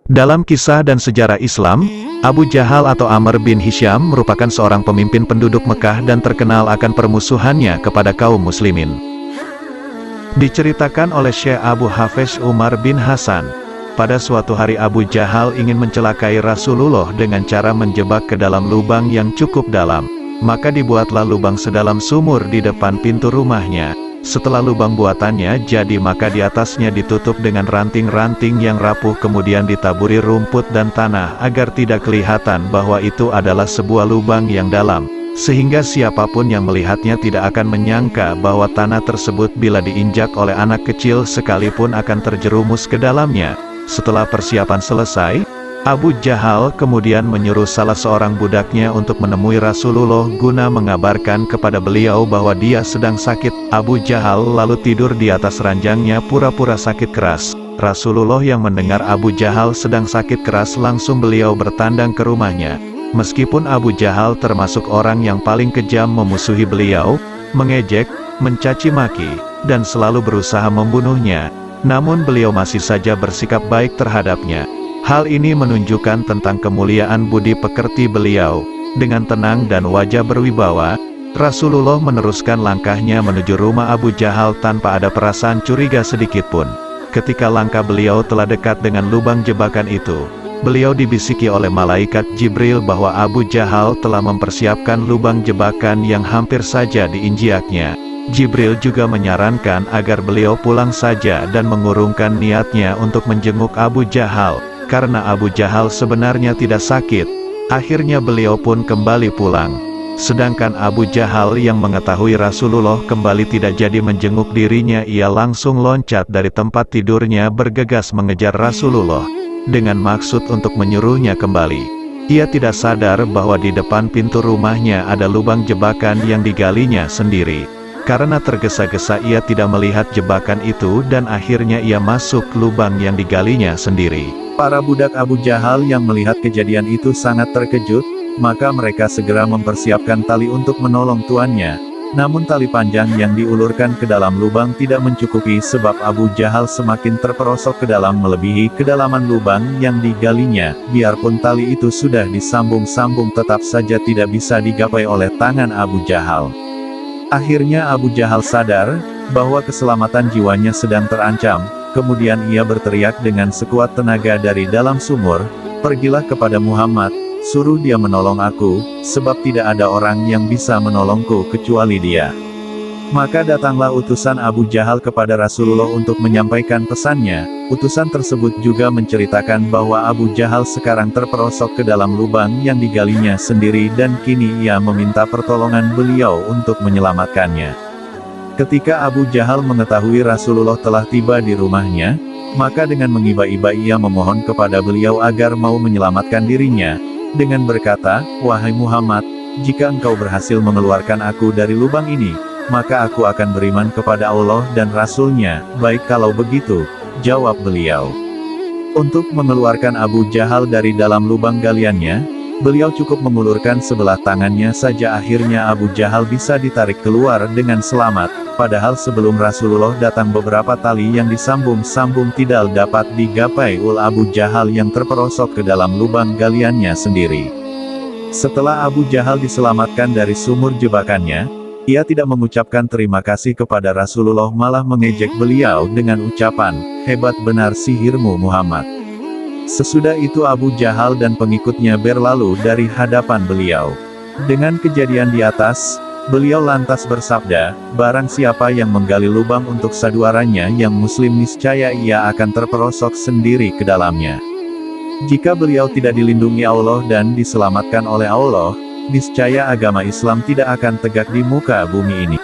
Dalam kisah dan sejarah Islam, Abu Jahal atau Amr bin Hisham merupakan seorang pemimpin penduduk Mekah dan terkenal akan permusuhannya kepada kaum muslimin. Diceritakan oleh Syekh Abu Hafiz Umar bin Hasan, pada suatu hari Abu Jahal ingin mencelakai Rasulullah dengan cara menjebak ke dalam lubang yang cukup dalam. Maka dibuatlah lubang sedalam sumur di depan pintu rumahnya. Setelah lubang buatannya jadi, maka di atasnya ditutup dengan ranting-ranting yang rapuh, kemudian ditaburi rumput dan tanah agar tidak kelihatan bahwa itu adalah sebuah lubang yang dalam, sehingga siapapun yang melihatnya tidak akan menyangka bahwa tanah tersebut bila diinjak oleh anak kecil sekalipun akan terjerumus ke dalamnya. Setelah persiapan selesai, Abu Jahal kemudian menyuruh salah seorang budaknya untuk menemui Rasulullah guna mengabarkan kepada beliau bahwa dia sedang sakit. Abu Jahal lalu tidur di atas ranjangnya pura-pura sakit keras. Rasulullah yang mendengar Abu Jahal sedang sakit keras, langsung beliau bertandang ke rumahnya. Meskipun Abu Jahal termasuk orang yang paling kejam memusuhi beliau, mengejek, mencaci maki, dan selalu berusaha membunuhnya, namun beliau masih saja bersikap baik terhadapnya. Hal ini menunjukkan tentang kemuliaan budi pekerti beliau. Dengan tenang dan wajah berwibawa, Rasulullah meneruskan langkahnya menuju rumah Abu Jahal tanpa ada perasaan curiga sedikitpun. Ketika langkah beliau telah dekat dengan lubang jebakan itu, beliau dibisiki oleh malaikat Jibril bahwa Abu Jahal telah mempersiapkan lubang jebakan yang hampir saja diinjaknya. Jibril juga menyarankan agar beliau pulang saja dan mengurungkan niatnya untuk menjenguk Abu Jahal, karena Abu Jahal sebenarnya tidak sakit. Akhirnya beliau pun kembali pulang. Sedangkan Abu Jahal yang mengetahui Rasulullah kembali tidak jadi menjenguk dirinya, ia langsung loncat dari tempat tidurnya bergegas mengejar Rasulullah, dengan maksud untuk menyuruhnya kembali. Ia tidak sadar bahwa di depan pintu rumahnya ada lubang jebakan yang digalinya sendiri. Karena tergesa-gesa ia tidak melihat jebakan itu dan akhirnya ia masuk lubang yang digalinya sendiri. Para budak Abu Jahal yang melihat kejadian itu sangat terkejut, maka mereka segera mempersiapkan tali untuk menolong tuannya. Namun tali panjang yang diulurkan ke dalam lubang tidak mencukupi sebab Abu Jahal semakin terperosok ke dalam melebihi kedalaman lubang yang digalinya. Biarpun tali itu sudah disambung-sambung tetap saja tidak bisa digapai oleh tangan Abu Jahal. Akhirnya Abu Jahal sadar bahwa keselamatan jiwanya sedang terancam. Kemudian ia berteriak dengan sekuat tenaga dari dalam sumur, "Pergilah kepada Muhammad, suruh dia menolong aku, sebab tidak ada orang yang bisa menolongku kecuali dia." Maka datanglah utusan Abu Jahal kepada Rasulullah untuk menyampaikan pesannya. Utusan tersebut juga menceritakan bahwa Abu Jahal sekarang terperosok ke dalam lubang yang digalinya sendiri dan kini ia meminta pertolongan beliau untuk menyelamatkannya. Ketika Abu Jahal mengetahui Rasulullah telah tiba di rumahnya, maka dengan mengiba-iba ia memohon kepada beliau agar mau menyelamatkan dirinya, dengan berkata, "Wahai Muhammad, jika engkau berhasil mengeluarkan aku dari lubang ini, maka aku akan beriman kepada Allah dan Rasul-Nya." "Baik kalau begitu," jawab beliau. Untuk mengeluarkan Abu Jahal dari dalam lubang galiannya, beliau cukup mengulurkan sebelah tangannya saja. Akhirnya Abu Jahal bisa ditarik keluar dengan selamat. Padahal sebelum Rasulullah datang beberapa tali yang disambung-sambung tidak dapat digapai oleh Abu Jahal yang terperosok ke dalam lubang galiannya sendiri. Setelah Abu Jahal diselamatkan dari sumur jebakannya, ia tidak mengucapkan terima kasih kepada Rasulullah, malah mengejek beliau dengan ucapan, "Hebat benar sihirmu Muhammad." Sesudah itu Abu Jahal dan pengikutnya berlalu dari hadapan beliau. Dengan kejadian di atas, beliau lantas bersabda, "Barang siapa yang menggali lubang untuk saudaranya yang muslim, niscaya ia akan terperosok sendiri ke dalamnya. Jika beliau tidak dilindungi Allah dan diselamatkan oleh Allah, niscaya agama Islam tidak akan tegak di muka bumi ini."